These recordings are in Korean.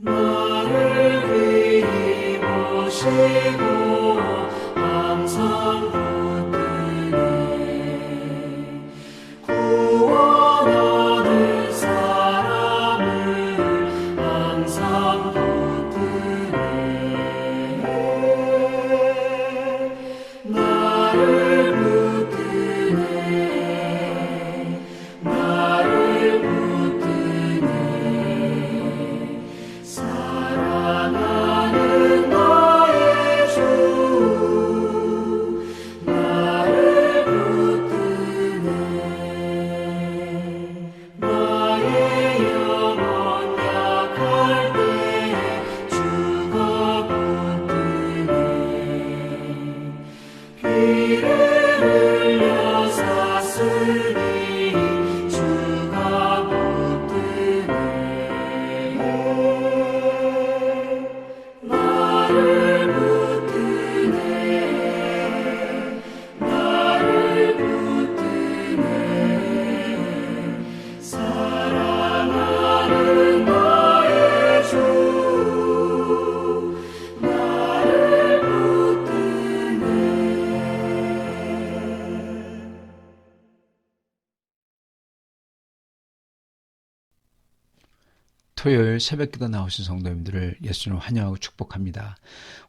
나를 입으시고 항상 붙드네. 구원하는 사람을 항상 붙드네. 나를 붙드네. 나를 붙드네. 사랑하는 나의 주 나를 붙드네. 나의 영혼 약할 때 주가 붙드네. 피를 흘려 샀으니 주가 붙드네. 나를 붙드네. 나를 붙드네. 사랑하는 나의 주 나를 붙드네. 토요일 새벽기도 나오신 성도님들을 예수님으로 환영하고 축복합니다.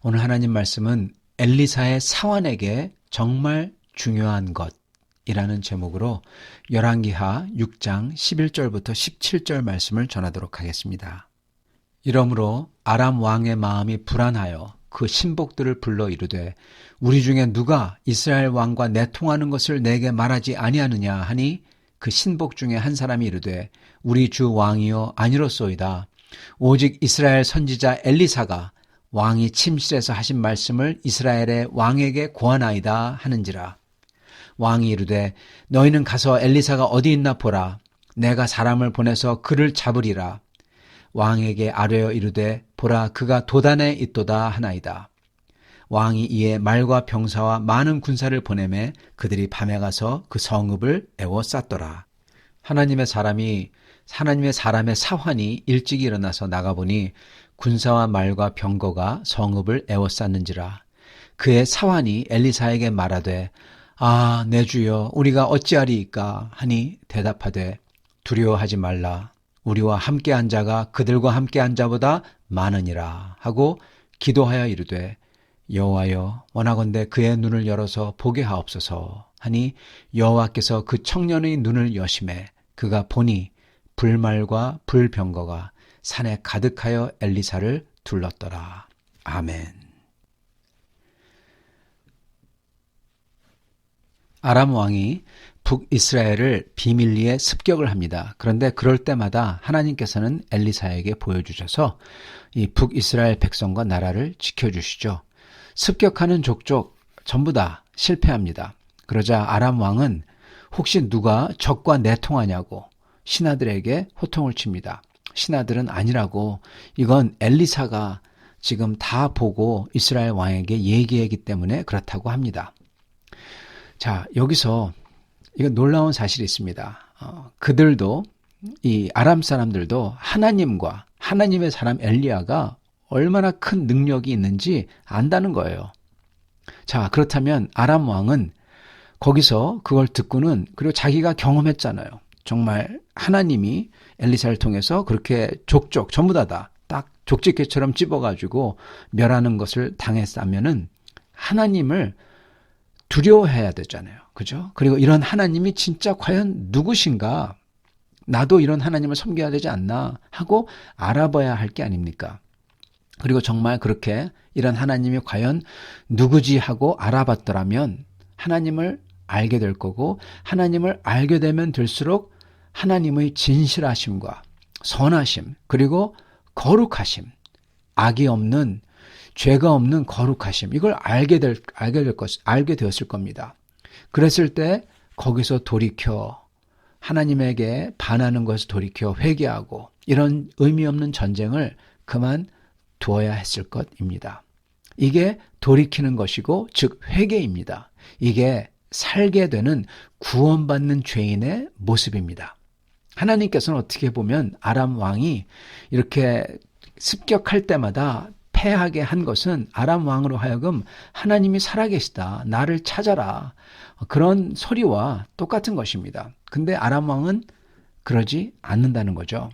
오늘 하나님 말씀은 엘리사의 사환에게 정말 중요한 것이라는 제목으로 열왕기하 6장 11절부터 17절 말씀을 전하도록 하겠습니다. 이러므로 아람 왕의 마음이 불안하여 그 신복들을 불러 이르되 우리 중에 누가 이스라엘 왕과 내통하는 것을 내게 말하지 아니하느냐 하니 그 신복 중에 한 사람이 이르되 우리 주 왕이여 아니로소이다. 오직 이스라엘 선지자 엘리사가 왕이 침실에서 하신 말씀을 이스라엘의 왕에게 고하나이다 하는지라. 왕이 이르되 너희는 가서 엘리사가 어디 있나 보라. 내가 사람을 보내서 그를 잡으리라. 왕에게 아뢰어 이르되 보라 그가 도단에 있도다 하나이다. 왕이 이에 말과 병사와 많은 군사를 보내매 그들이 밤에 가서 그 성읍을 에워쌌더라. 하나님의 사람의 사환이 일찍 일어나서 나가보니 군사와 말과 병거가 성읍을 에워쌌는지라. 그의 사환이 엘리사에게 말하되 아, 내 주여 우리가 어찌하리이까 하니 대답하되 두려워하지 말라. 우리와 함께한 자가 그들과 함께한 자보다 많으니라 하고 기도하여 이르되 여호와여 원하건대 그의 눈을 열어서 보게 하옵소서 하니 여호와께서 그 청년의 눈을 여심해 그가 보니 불말과 불병거가 산에 가득하여 엘리사를 둘렀더라. 아멘. 아람 왕이 북이스라엘을 비밀리에 습격을 합니다. 그런데 그럴 때마다 하나님께서는 엘리사에게 보여주셔서 이 북이스라엘 백성과 나라를 지켜주시죠. 습격하는 족족 전부 다 실패합니다. 그러자 아람 왕은 혹시 누가 적과 내통하냐고 신하들에게 호통을 칩니다. 신하들은 아니라고 이건 엘리사가 지금 다 보고 이스라엘 왕에게 얘기하기 때문에 그렇다고 합니다. 자, 여기서 이건 놀라운 사실이 있습니다. 그들도 이 아람 사람들도 하나님과 하나님의 사람 엘리야가 얼마나 큰 능력이 있는지 안다는 거예요. 자, 그렇다면 아람 왕은 거기서 그걸 듣고는 그리고 자기가 경험했잖아요. 정말 하나님이 엘리사를 통해서 그렇게 족족 전부 다 딱 족집게처럼 찝어가지고 멸하는 것을 당했다면은 하나님을 두려워해야 되잖아요. 그죠? 그리고 이런 하나님이 진짜 과연 누구신가? 나도 이런 하나님을 섬겨야 되지 않나? 하고 알아봐야 할 게 아닙니까? 그리고 정말 그렇게 이런 하나님이 과연 누구지 하고 알아봤더라면 하나님을 알게 될 거고 하나님을 알게 되면 될수록 하나님의 진실하심과 선하심 그리고 거룩하심, 악이 없는 죄가 없는 거룩하심 이걸 알게 되었을 겁니다. 그랬을 때 거기서 돌이켜 하나님에게 반하는 것을 돌이켜 회개하고 이런 의미 없는 전쟁을 그만 두어야 했을 것입니다. 이게 돌이키는 것이고 즉 회개입니다. 이게 살게 되는 구원받는 죄인의 모습입니다. 하나님께서는 어떻게 보면 아람 왕이 이렇게 습격할 때마다 패하게 한 것은 아람 왕으로 하여금 하나님이 살아계시다, 나를 찾아라, 그런 소리와 똑같은 것입니다. 근데 아람 왕은 그러지 않는다는 거죠.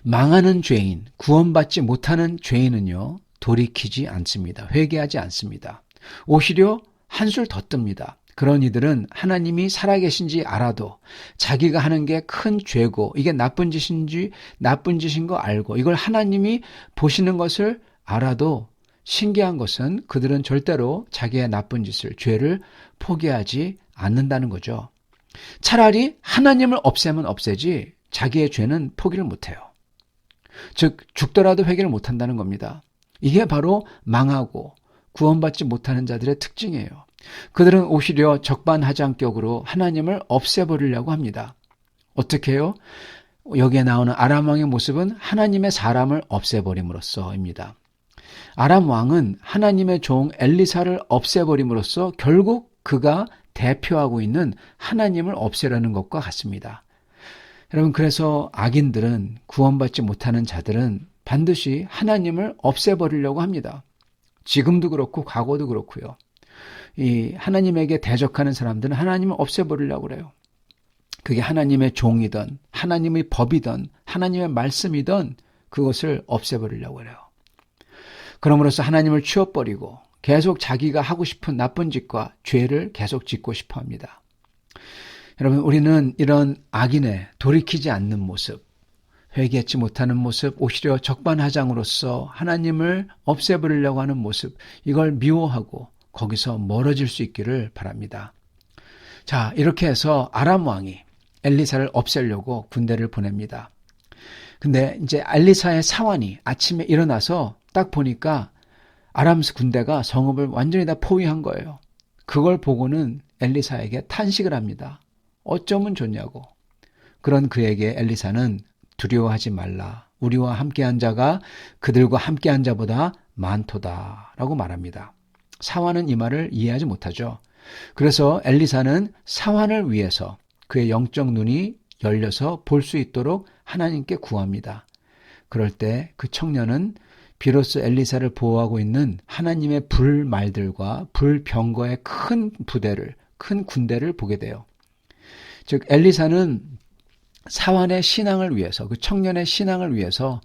망하는 죄인, 구원받지 못하는 죄인은요, 돌이키지 않습니다. 회개하지 않습니다. 오히려 한술 더 뜹니다. 그런 이들은 하나님이 살아계신지 알아도 자기가 하는 게 큰 죄고 이게 나쁜 짓인 거 알고 이걸 하나님이 보시는 것을 알아도 신기한 것은 그들은 절대로 자기의 나쁜 짓을, 죄를 포기하지 않는다는 거죠. 차라리 하나님을 없애면 없애지 자기의 죄는 포기를 못해요. 즉 죽더라도 회개를 못한다는 겁니다. 이게 바로 망하고 구원받지 못하는 자들의 특징이에요. 그들은 오히려 적반하장격으로 하나님을 없애버리려고 합니다. 어떻게 해요? 여기에 나오는 아람 왕의 모습은 하나님의 사람을 없애버림으로써입니다. 아람 왕은 하나님의 종 엘리사를 없애버림으로써 결국 그가 대표하고 있는 하나님을 없애려는 것과 같습니다. 여러분, 그래서 악인들은, 구원받지 못하는 자들은 반드시 하나님을 없애버리려고 합니다. 지금도 그렇고 과거도 그렇고요. 이 하나님에게 대적하는 사람들은 하나님을 없애버리려고 그래요. 그게 하나님의 종이든 하나님의 법이든 하나님의 말씀이든 그것을 없애버리려고 그래요. 그럼으로써 하나님을 치워버리고 계속 자기가 하고 싶은 나쁜 짓과 죄를 계속 짓고 싶어 합니다. 여러분, 우리는 이런 악인의 돌이키지 않는 모습, 회개하지 못하는 모습, 오히려 적반하장으로서 하나님을 없애버리려고 하는 모습, 이걸 미워하고 거기서 멀어질 수 있기를 바랍니다. 자, 이렇게 해서 아람 왕이 엘리사를 없애려고 군대를 보냅니다. 근데 이제 엘리사의 사환이 아침에 일어나서 딱 보니까 아람 군대가 성읍을 완전히 다 포위한 거예요. 그걸 보고는 엘리사에게 탄식을 합니다. 어쩌면 좋냐고. 그런 그에게 엘리사는 두려워하지 말라. 우리와 함께한 자가 그들과 함께한 자보다 많도다. 라고 말합니다. 사환은 이 말을 이해하지 못하죠. 그래서 엘리사는 사환을 위해서 그의 영적 눈이 열려서 볼 수 있도록 하나님께 구합니다. 그럴 때 그 청년은 비로소 엘리사를 보호하고 있는 하나님의 불말들과 불병거의 큰 군대를 보게 돼요. 즉 엘리사는 사환의 신앙을 위해서, 그 청년의 신앙을 위해서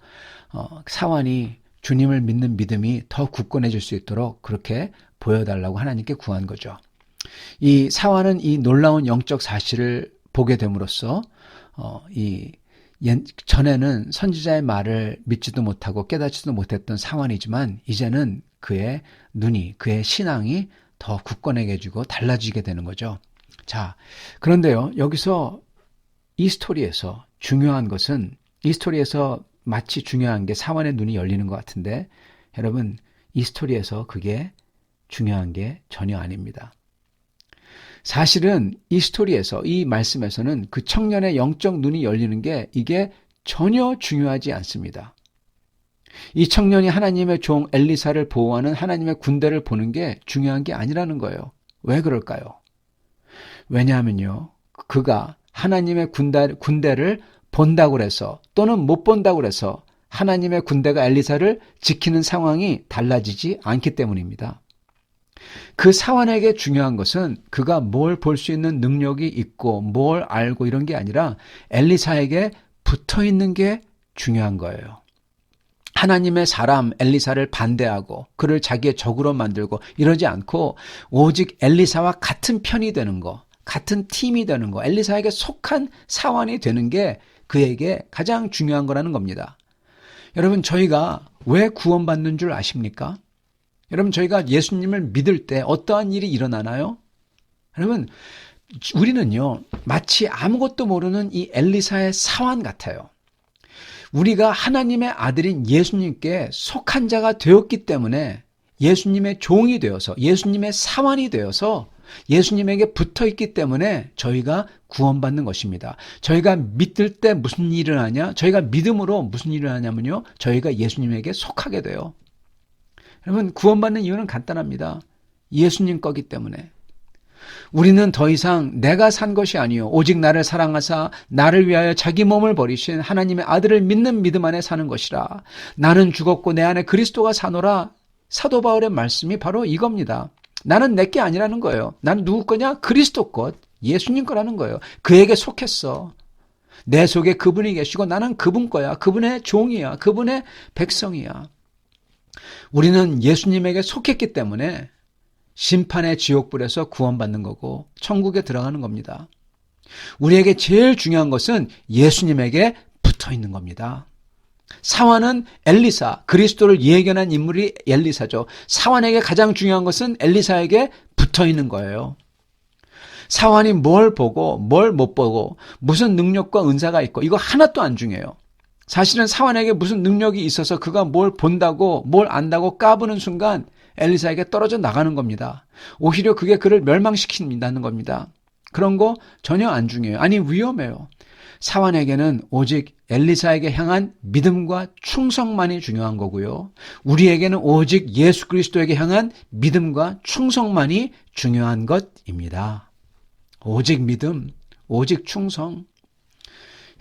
사환이 주님을 믿는 믿음이 더 굳건해질 수 있도록 그렇게 보여달라고 하나님께 구한 거죠. 이 사환은 이 놀라운 영적 사실을 보게 됨으로써 전에는 선지자의 말을 믿지도 못하고 깨닫지도 못했던 사환이지만 이제는 그의 눈이, 그의 신앙이 더 굳건해지고 달라지게 되는 거죠. 자, 그런데요, 여기서 이 스토리에서 중요한 것은, 이 스토리에서 마치 중요한 게 사환의 눈이 열리는 것 같은데, 여러분, 이 스토리에서 그게 중요한 게 전혀 아닙니다. 사실은 이 스토리에서, 이 말씀에서는 그 청년의 영적 눈이 열리는 게 이게 전혀 중요하지 않습니다. 이 청년이 하나님의 종 엘리사를 보호하는 하나님의 군대를 보는 게 중요한 게 아니라는 거예요. 왜 그럴까요? 왜냐하면요, 그가 하나님의 군대를 본다고 해서 또는 못 본다고 해서 하나님의 군대가 엘리사를 지키는 상황이 달라지지 않기 때문입니다. 그 사환에게 중요한 것은 그가 뭘 볼 수 있는 능력이 있고 뭘 알고 이런 게 아니라 엘리사에게 붙어 있는 게 중요한 거예요. 하나님의 사람 엘리사를 반대하고 그를 자기의 적으로 만들고 이러지 않고 오직 엘리사와 같은 편이 되는 거, 같은 팀이 되는 거, 엘리사에게 속한 사환이 되는 게 그에게 가장 중요한 거라는 겁니다. 여러분, 저희가 왜 구원받는 줄 아십니까? 여러분, 저희가 예수님을 믿을 때 어떠한 일이 일어나나요? 여러분, 우리는요, 마치 아무것도 모르는 이 엘리사의 사환 같아요. 우리가 하나님의 아들인 예수님께 속한 자가 되었기 때문에 예수님의 종이 되어서, 예수님의 사환이 되어서 예수님에게 붙어 있기 때문에 저희가 구원받는 것입니다. 저희가 믿을 때 무슨 일을 하냐? 저희가 믿음으로 무슨 일을 하냐면요, 저희가 예수님에게 속하게 돼요. 여러분, 구원받는 이유는 간단합니다. 예수님 거기 때문에. 우리는 더 이상 내가 산 것이 아니요 오직 나를 사랑하사 나를 위하여 자기 몸을 버리신 하나님의 아들을 믿는 믿음 안에 사는 것이라. 나는 죽었고 내 안에 그리스도가 사노라. 사도 바울의 말씀이 바로 이겁니다. 나는 내게 아니라는 거예요. 나는 누구 거냐? 그리스도 것, 예수님 거라는 거예요. 그에게 속했어. 내 속에 그분이 계시고 나는 그분 거야. 그분의 종이야. 그분의 백성이야. 우리는 예수님에게 속했기 때문에 심판의 지옥불에서 구원받는 거고 천국에 들어가는 겁니다. 우리에게 제일 중요한 것은 예수님에게 붙어 있는 겁니다. 사환은 엘리사, 그리스도를 예견한 인물이 엘리사죠. 사환에게 가장 중요한 것은 엘리사에게 붙어 있는 거예요. 사환이 뭘 보고 뭘 못 보고 무슨 능력과 은사가 있고 이거 하나도 안 중요해요. 사실은 사환에게 무슨 능력이 있어서 그가 뭘 본다고 뭘 안다고 까부는 순간 엘리사에게 떨어져 나가는 겁니다. 오히려 그게 그를 멸망시킨다는 겁니다. 그런 거 전혀 안 중요해요. 아니 위험해요. 사환에게는 오직 엘리사에게 향한 믿음과 충성만이 중요한 거고요. 우리에게는 오직 예수 그리스도에게 향한 믿음과 충성만이 중요한 것입니다. 오직 믿음, 오직 충성.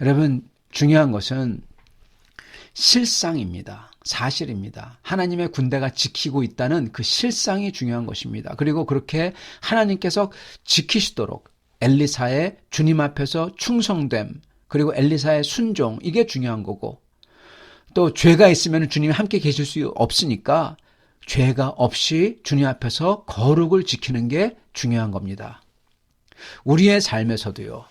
여러분 중요한 것은 실상입니다. 사실입니다. 하나님의 군대가 지키고 있다는 그 실상이 중요한 것입니다. 그리고 그렇게 하나님께서 지키시도록 엘리사의 주님 앞에서 충성됨, 그리고 엘리사의 순종, 이게 중요한 거고, 또 죄가 있으면 주님이 함께 계실 수 없으니까 죄가 없이 주님 앞에서 거룩을 지키는 게 중요한 겁니다. 우리의 삶에서도요,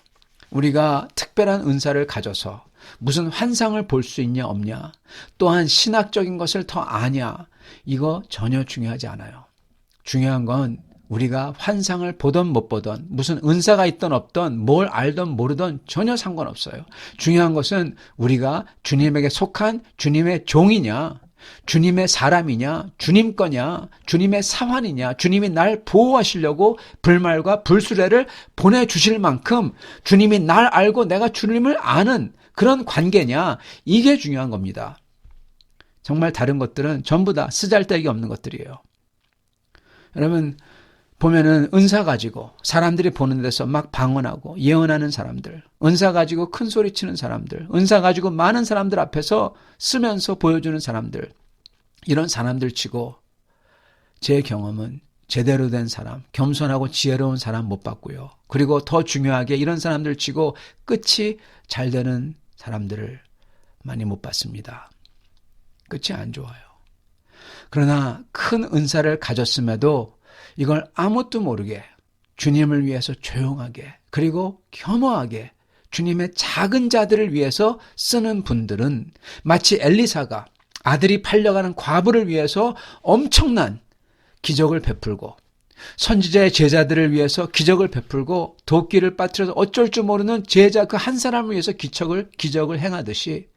우리가 특별한 은사를 가져서 무슨 환상을 볼 수 있냐 없냐, 또한 신학적인 것을 더 아냐, 이거 전혀 중요하지 않아요. 중요한 건 우리가 환상을 보던 못 보던, 무슨 은사가 있던 없던, 뭘 알던 모르던 전혀 상관없어요. 중요한 것은 우리가 주님에게 속한 주님의 종이냐, 주님의 사람이냐, 주님 거냐, 주님의 사환이냐, 주님이 날 보호하시려고 불말과 불수레를 보내주실 만큼 주님이 날 알고 내가 주님을 아는 그런 관계냐, 이게 중요한 겁니다. 정말 다른 것들은 전부 다 쓰잘데기 없는 것들이에요. 여러분 보면은 은사 가지고 사람들이 보는 데서 막 방언하고 예언하는 사람들, 은사 가지고 큰 소리 치는 사람들, 은사 가지고 많은 사람들 앞에서 쓰면서 보여주는 사람들, 이런 사람들 치고 제 경험은 제대로 된 사람, 겸손하고 지혜로운 사람 못 봤고요. 그리고 더 중요하게 이런 사람들 치고 끝이 잘 되는 사람들을 많이 못 봤습니다. 끝이 안 좋아요. 그러나 큰 은사를 가졌음에도 이걸 아무것도 모르게 주님을 위해서 조용하게, 그리고 겸허하게 주님의 작은 자들을 위해서 쓰는 분들은 마치 엘리사가 아들이 팔려가는 과부를 위해서 엄청난 기적을 베풀고, 선지자의 제자들을 위해서 기적을 베풀고, 도끼를 빠뜨려서 어쩔 줄 모르는 제자 그 한 사람을 위해서 기적을 행하듯이,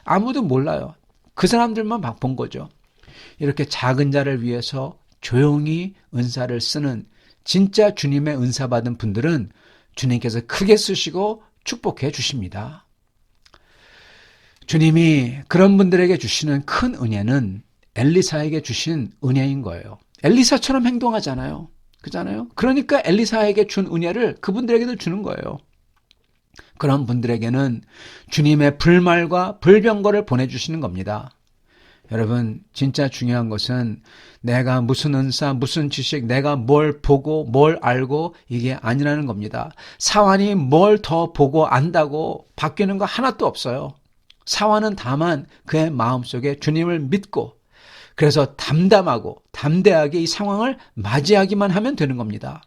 아무도 몰라요. 그 사람들만 본 거죠. 이렇게 작은 자를 위해서 조용히 은사를 쓰는 진짜 주님의 은사 받은 분들은 주님께서 크게 쓰시고 축복해 주십니다. 주님이 그런 분들에게 주시는 큰 은혜는 엘리사에게 주신 은혜인 거예요. 엘리사처럼 행동하잖아요. 그잖아요. 그러니까 엘리사에게 준 은혜를 그분들에게도 주는 거예요. 그런 분들에게는 주님의 불말과 불병거를 보내주시는 겁니다. 여러분 진짜 중요한 것은 내가 무슨 은사, 무슨 지식, 내가 뭘 보고 뭘 알고 이게 아니라는 겁니다. 사환이 뭘 더 보고 안다고 바뀌는 거 하나도 없어요. 사환은 다만 그의 마음속에 주님을 믿고, 그래서 담담하고 담대하게 이 상황을 맞이하기만 하면 되는 겁니다.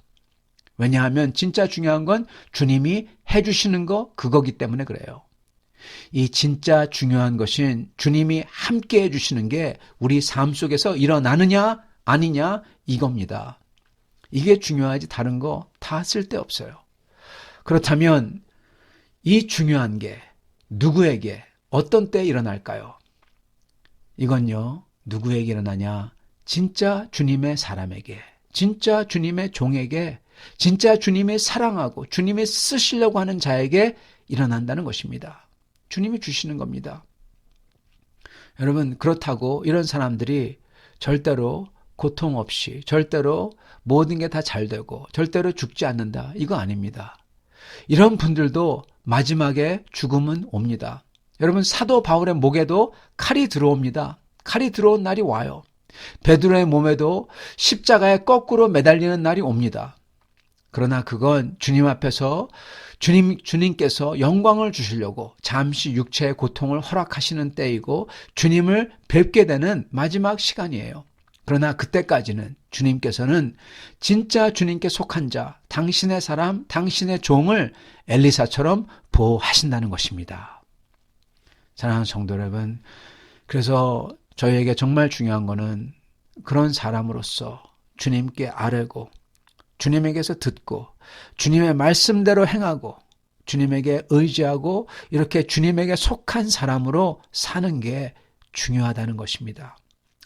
왜냐하면 진짜 중요한 건 주님이 해주시는 거 그거기 때문에 그래요. 이 진짜 중요한 것은 주님이 함께 해주시는 게 우리 삶 속에서 일어나느냐 아니냐 이겁니다. 이게 중요하지 다른 거 다 쓸데없어요. 그렇다면 이 중요한 게 누구에게 어떤 때 일어날까요? 이건요, 누구에게 일어나냐? 진짜 주님의 사람에게, 진짜 주님의 종에게, 진짜 주님이 사랑하고 주님이 쓰시려고 하는 자에게 일어난다는 것입니다. 주님이 주시는 겁니다. 여러분 그렇다고 이런 사람들이 절대로 고통 없이, 절대로 모든 게 다 잘 되고 절대로 죽지 않는다, 이거 아닙니다. 이런 분들도 마지막에 죽음은 옵니다. 여러분, 사도 바울의 목에도 칼이 들어옵니다. 칼이 들어온 날이 와요. 베드로의 몸에도 십자가에 거꾸로 매달리는 날이 옵니다. 그러나 그건 주님 앞에서 주님께서 영광을 주시려고 잠시 육체의 고통을 허락하시는 때이고 주님을 뵙게 되는 마지막 시간이에요. 그러나 그때까지는 주님께서는 진짜 주님께 속한 자, 당신의 사람, 당신의 종을 엘리사처럼 보호하신다는 것입니다. 사랑하는 성도 여러분, 그래서 저희에게 정말 중요한 거는 그런 사람으로서 주님께 아뢰고 주님에게서 듣고 주님의 말씀대로 행하고 주님에게 의지하고 이렇게 주님에게 속한 사람으로 사는 게 중요하다는 것입니다.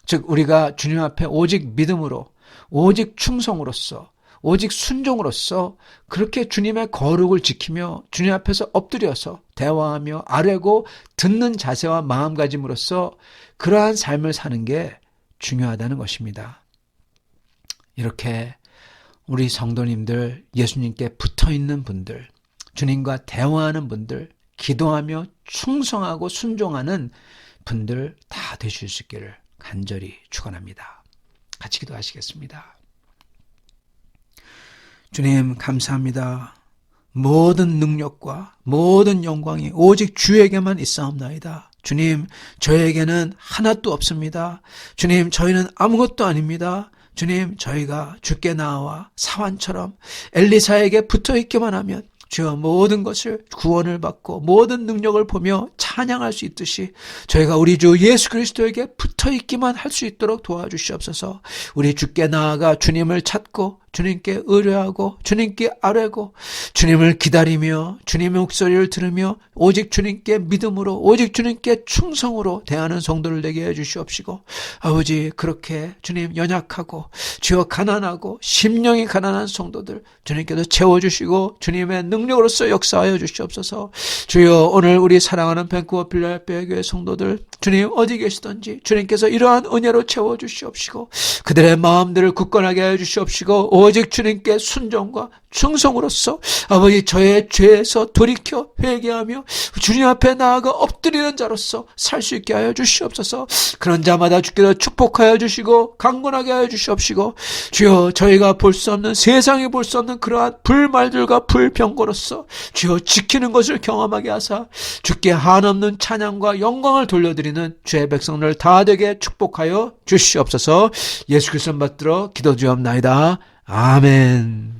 즉 우리가 주님 앞에 오직 믿음으로, 오직 충성으로서, 오직 순종으로서 그렇게 주님의 거룩을 지키며 주님 앞에서 엎드려서 대화하며 아뢰고 듣는 자세와 마음가짐으로써 그러한 삶을 사는 게 중요하다는 것입니다. 이렇게 우리 성도님들, 예수님께 붙어있는 분들, 주님과 대화하는 분들, 기도하며 충성하고 순종하는 분들 다 되실 수 있기를 간절히 축원합니다. 같이 기도하시겠습니다. 주님 감사합니다. 모든 능력과 모든 영광이 오직 주에게만 있사옵나이다. 주님, 저에게는 하나도 없습니다. 주님, 저희는 아무것도 아닙니다. 주님, 저희가 주께 나와 사환처럼 엘리사에게 붙어있기만 하면 주여 모든 것을 구원을 받고 모든 능력을 보며 찬양할 수 있듯이 저희가 우리 주 예수 그리스도에게 붙어있기만 할 수 있도록 도와주시옵소서. 우리 주께 나아가 주님을 찾고 주님께 의뢰하고 주님께 아뢰고 주님을 기다리며 주님의 목소리를 들으며 오직 주님께 믿음으로 오직 주님께 충성으로 대하는 성도를 되게 해주시옵시고 아버지 그렇게 주님 연약하고 주여 가난하고 심령이 가난한 성도들 주님께서 채워주시고 주님의 능력으로서 역사하여 주시옵소서. 주여 오늘 우리 사랑하는 밴쿠버 필라델피아 교회 성도들 주님 어디 계시든지 주님께서 이러한 은혜로 채워주시옵시고 그들의 마음들을 굳건하게 하여 주시옵시고 오직 주님께 순종과 충성으로서 아버지 저의 죄에서 돌이켜 회개하며 주님 앞에 나아가 엎드리는 자로서 살 수 있게 하여 주시옵소서. 그런 자마다 주께서 축복하여 주시고 강건하게 하여 주시옵시고 주여 저희가 볼 수 없는 세상이 볼 수 없는 그러한 불말들과 불병거로서 주여 지키는 것을 경험하게 하사 주께 한없는 찬양과 영광을 돌려드리는 주의 백성들 다 되게 축복하여 주시옵소서. 예수 그리스도 받들어 기도드리옵나이다. 아멘.